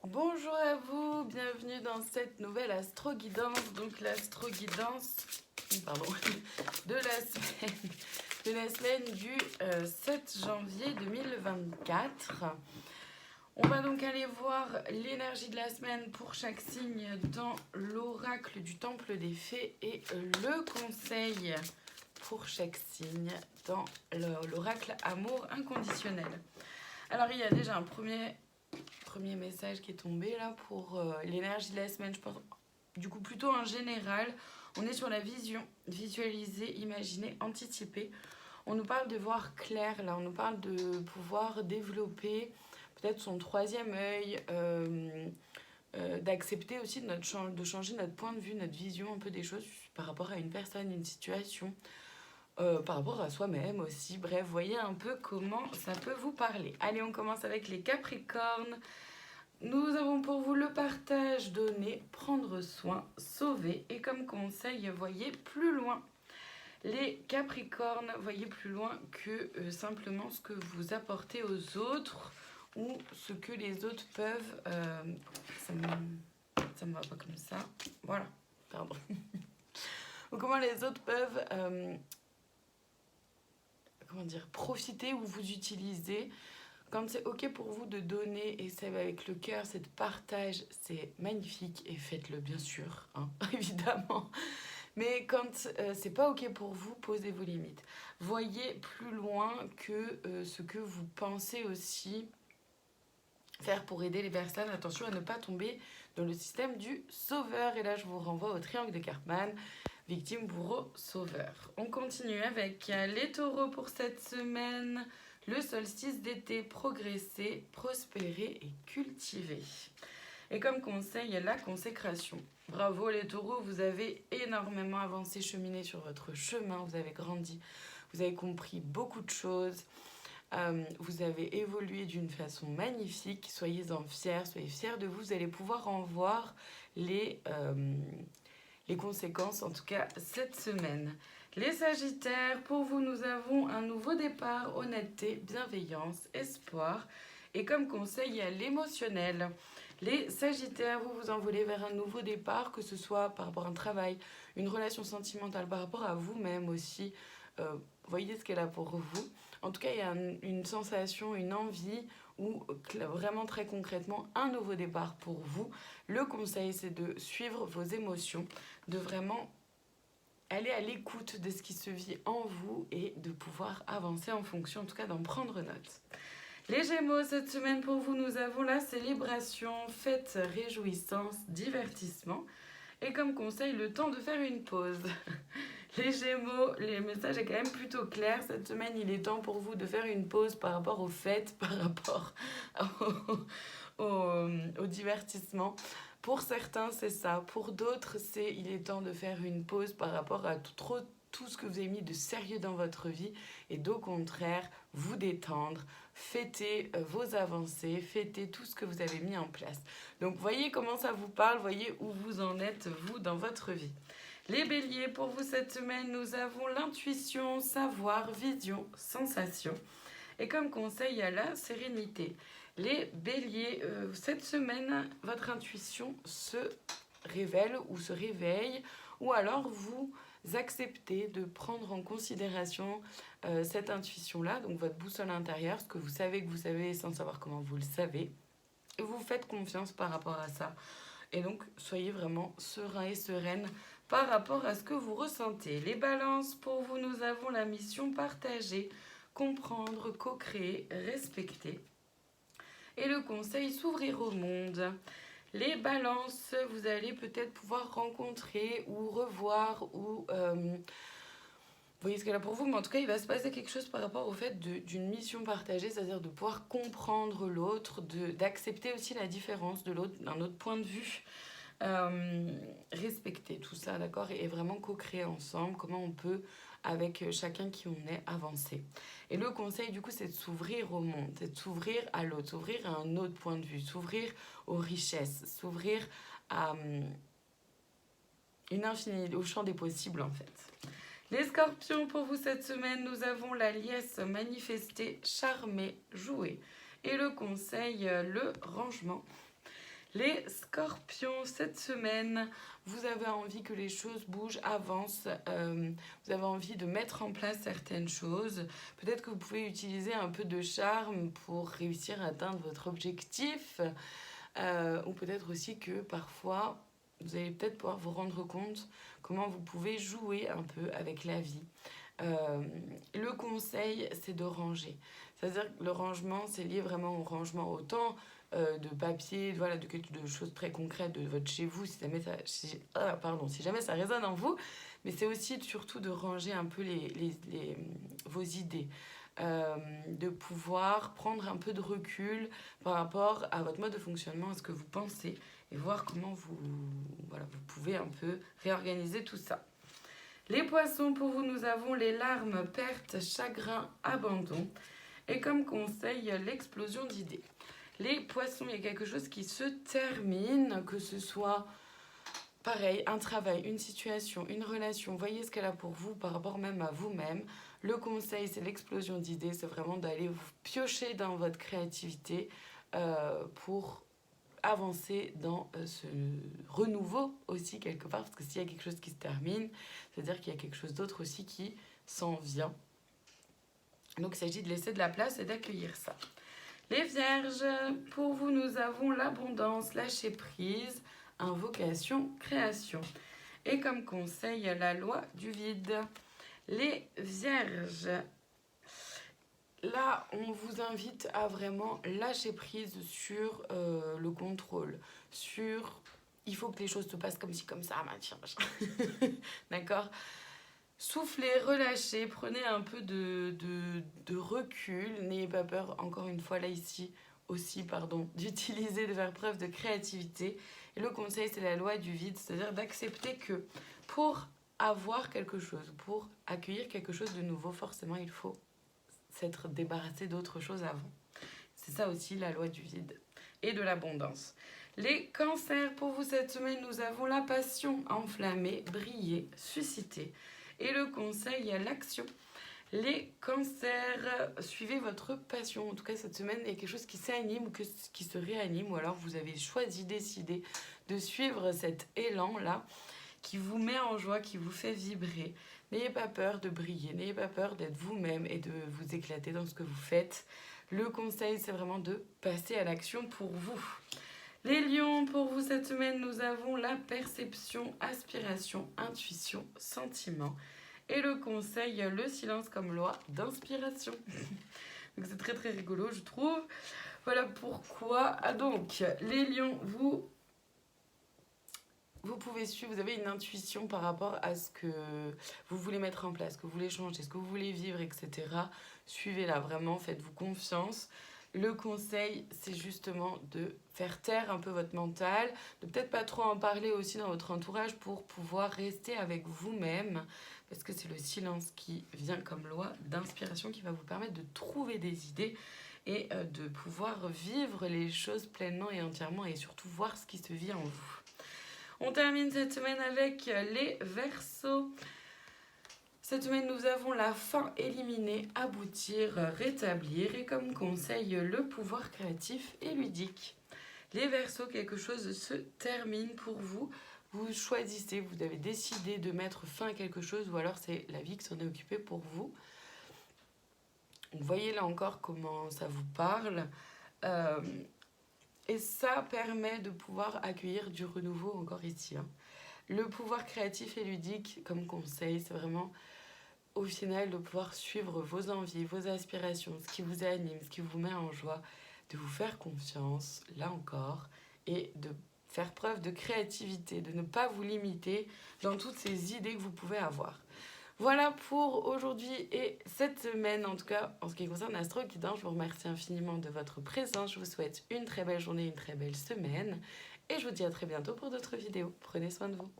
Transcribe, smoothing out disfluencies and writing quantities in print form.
Bonjour à vous, bienvenue dans cette nouvelle astro-guidance, donc l'astro-guidance pardon, de la semaine du 7 janvier 2024. On va donc aller voir l'énergie de la semaine pour chaque signe dans l'oracle du Temple des Fées et le conseil pour chaque signe dans l'oracle Amour inconditionnel. Alors il y a déjà un premier message qui est tombé là pour l'énergie de la semaine, je pense du coup plutôt en général. On est sur la vision, visualiser, imaginer, anticiper. On nous parle de voir clair là, on nous parle de pouvoir développer peut-être son troisième œil, d'accepter aussi de changer notre point de vue, notre vision un peu des choses par rapport à une personne, une situation, par rapport à soi-même aussi. Bref, voyez un peu comment ça peut vous parler. Allez, on commence avec les Capricornes. Nous avons pour vous le partage, donner, prendre soin, sauver. Et comme conseil, voyez plus loin. Les Capricornes, voyez plus loin que simplement ce que vous apportez aux autres ou ce que les autres peuvent... ça me va pas comme ça. Voilà, pardon. Ou comment les autres peuvent... profiter ou vous utiliser. Quand c'est ok pour vous de donner et c'est avec le cœur, c'est de partage, c'est magnifique et faites-le bien sûr, hein, évidemment. Mais quand c'est pas ok pour vous, posez vos limites. Voyez plus loin que ce que vous pensez aussi faire pour aider les personnes. Attention à ne pas tomber dans le système du sauveur. Et là, je vous renvoie au triangle de Karpman. Victime, bourreau, sauveur. On continue avec les taureaux pour cette semaine. Le solstice d'été, progresser, prospérer et cultiver. Et comme conseil, la consécration. Bravo les taureaux, vous avez énormément avancé, cheminé sur votre chemin, vous avez grandi, vous avez compris beaucoup de choses, vous avez évolué d'une façon magnifique, soyez-en fiers, soyez fiers de vous, vous allez pouvoir en voir les conséquences, en tout cas cette semaine. Les Sagittaires, pour vous, nous avons un nouveau départ, honnêteté, bienveillance, espoir. Et comme conseil, il y a l'émotionnel. Les Sagittaires, vous vous envolez vers un nouveau départ, que ce soit par rapport à un travail, une relation sentimentale, par rapport à vous-même aussi. Voyez ce qu'elle a pour vous. En tout cas, il y a une sensation, une envie ou vraiment très concrètement un nouveau départ pour vous. Le conseil, c'est de suivre vos émotions, de vraiment aller à l'écoute de ce qui se vit en vous et de pouvoir avancer en fonction, en tout cas d'en prendre note. Les Gémeaux, cette semaine pour vous, nous avons la célébration, fête, réjouissance, divertissement. Et comme conseil, le temps de faire une pause. Les Gémeaux, le message est quand même plutôt clair. Cette semaine, il est temps pour vous de faire une pause par rapport aux fêtes, par rapport au divertissement. Pour certains, c'est ça. Pour d'autres, il est temps de faire une pause par rapport à tout ce que vous avez mis de sérieux dans votre vie et d'au contraire, vous détendre, fêter vos avancées, fêter tout ce que vous avez mis en place. Donc, voyez comment ça vous parle, voyez où vous en êtes, vous, dans votre vie. Les Béliers, pour vous cette semaine, nous avons l'intuition, savoir, vision, sensation. Et comme conseil, il y a la sérénité. Les Béliers, cette semaine, votre intuition se révèle ou se réveille, ou alors vous acceptez de prendre en considération cette intuition-là, donc votre boussole intérieure, ce que vous savez sans savoir comment vous le savez, et vous faites confiance par rapport à ça. Et donc, soyez vraiment serein et sereine par rapport à ce que vous ressentez. Les balances, pour vous, nous avons la mission partagée, comprendre, co-créer, respecter. Et le conseil, s'ouvrir au monde. Les balances, vous allez peut-être pouvoir rencontrer ou revoir ou... vous voyez ce qu'elle a pour vous, mais en tout cas, il va se passer quelque chose par rapport au fait d'une mission partagée, c'est-à-dire de pouvoir comprendre l'autre, d'accepter aussi la différence de l'autre, d'un autre point de vue, respecter tout ça, d'accord, et vraiment co-créer ensemble comment on peut, avec chacun qui on est, avancer. Et le conseil, du coup, c'est de s'ouvrir au monde, c'est de s'ouvrir à l'autre, s'ouvrir à un autre point de vue, s'ouvrir aux richesses, s'ouvrir à au champ des possibles, en fait. Les Scorpions, pour vous cette semaine, nous avons la liesse, manifester, charmer, jouer. Et le conseil, le rangement. Les scorpions, cette semaine, vous avez envie que les choses bougent, avancent. Vous avez envie de mettre en place certaines choses. Peut-être que vous pouvez utiliser un peu de charme pour réussir à atteindre votre objectif. Ou peut-être aussi que parfois, vous allez peut-être pouvoir vous rendre compte comment vous pouvez jouer un peu avec la vie. Le conseil, c'est de ranger. C'est-à-dire que le rangement, c'est lié vraiment au rangement autant de papier, voilà, de choses très concrètes de votre chez vous, si jamais si jamais ça résonne en vous. Mais c'est aussi surtout de ranger un peu vos idées. De pouvoir prendre un peu de recul par rapport à votre mode de fonctionnement, à ce que vous pensez, et voir comment vous pouvez un peu réorganiser tout ça. Les poissons, pour vous, nous avons les larmes, pertes, chagrin, abandon. Et comme conseil, l'explosion d'idées. Les poissons, il y a quelque chose qui se termine, que ce soit pareil, un travail, une situation, une relation. Voyez ce qu'elle a pour vous par rapport même à vous-même. Le conseil, c'est l'explosion d'idées. C'est vraiment d'aller vous piocher dans votre créativité pour avancer dans ce renouveau aussi quelque part, parce que s'il y a quelque chose qui se termine, c'est-à-dire qu'il y a quelque chose d'autre aussi qui s'en vient. Donc il s'agit de laisser de la place et d'accueillir ça. Les vierges, pour vous, nous avons l'abondance, lâcher prise, invocation, création. Et comme conseil, la loi du vide. Les vierges, là, on vous invite à vraiment lâcher prise sur le contrôle, sur il faut que les choses se passent comme ci, comme ça, machin. D'accord ? Soufflez, relâchez, prenez un peu de recul, n'ayez pas peur, encore une fois là ici aussi, d'utiliser, de faire preuve de créativité. Et le conseil, c'est la loi du vide, c'est-à-dire d'accepter que pour avoir quelque chose, pour accueillir quelque chose de nouveau, forcément il faut s'être débarrassé d'autres choses avant. C'est ça aussi la loi du vide et de l'abondance. Les cancers, pour vous cette semaine, nous avons la passion, enflammée, briller, susciter. Et le conseil, l'action. Les cancers, suivez votre passion. En tout cas, cette semaine, il y a quelque chose qui s'anime ou qui se réanime. Ou alors, vous avez choisi, décidé de suivre cet élan-là qui vous met en joie, qui vous fait vibrer. N'ayez pas peur de briller. N'ayez pas peur d'être vous-même et de vous éclater dans ce que vous faites. Le conseil, c'est vraiment de passer à l'action pour vous. Les lions, pour vous cette semaine, nous avons la perception, aspiration, intuition, sentiment. Et le conseil, le silence comme loi d'inspiration. Donc c'est très très rigolo, je trouve. Voilà pourquoi. Donc, les lions, vous pouvez suivre, vous avez une intuition par rapport à ce que vous voulez mettre en place, ce que vous voulez changer, ce que vous voulez vivre, etc. Suivez-la vraiment, faites-vous confiance. Le conseil, c'est justement de faire taire un peu votre mental, de peut-être pas trop en parler aussi dans votre entourage pour pouvoir rester avec vous-même, parce que c'est le silence qui vient comme loi d'inspiration qui va vous permettre de trouver des idées et de pouvoir vivre les choses pleinement et entièrement et surtout voir ce qui se vit en vous. On termine cette semaine avec les Verseaux. Cette semaine, nous avons la fin éliminée, aboutir, rétablir et comme conseil, le pouvoir créatif et ludique. Les Verseaux, quelque chose se termine pour vous. Vous choisissez, vous avez décidé de mettre fin à quelque chose ou alors c'est la vie qui s'en est occupée pour vous. Vous voyez là encore comment ça vous parle. Et ça permet de pouvoir accueillir du renouveau encore ici. Le pouvoir créatif et ludique, comme conseil, c'est vraiment au final de pouvoir suivre vos envies, vos aspirations, ce qui vous anime, ce qui vous met en joie, de vous faire confiance, là encore, et de faire preuve de créativité, de ne pas vous limiter dans toutes ces idées que vous pouvez avoir. Voilà pour aujourd'hui et cette semaine, en tout cas en ce qui concerne Astro Guidance. Je vous remercie infiniment de votre présence. Je vous souhaite une très belle journée, une très belle semaine. Et je vous dis à très bientôt pour d'autres vidéos. Prenez soin de vous.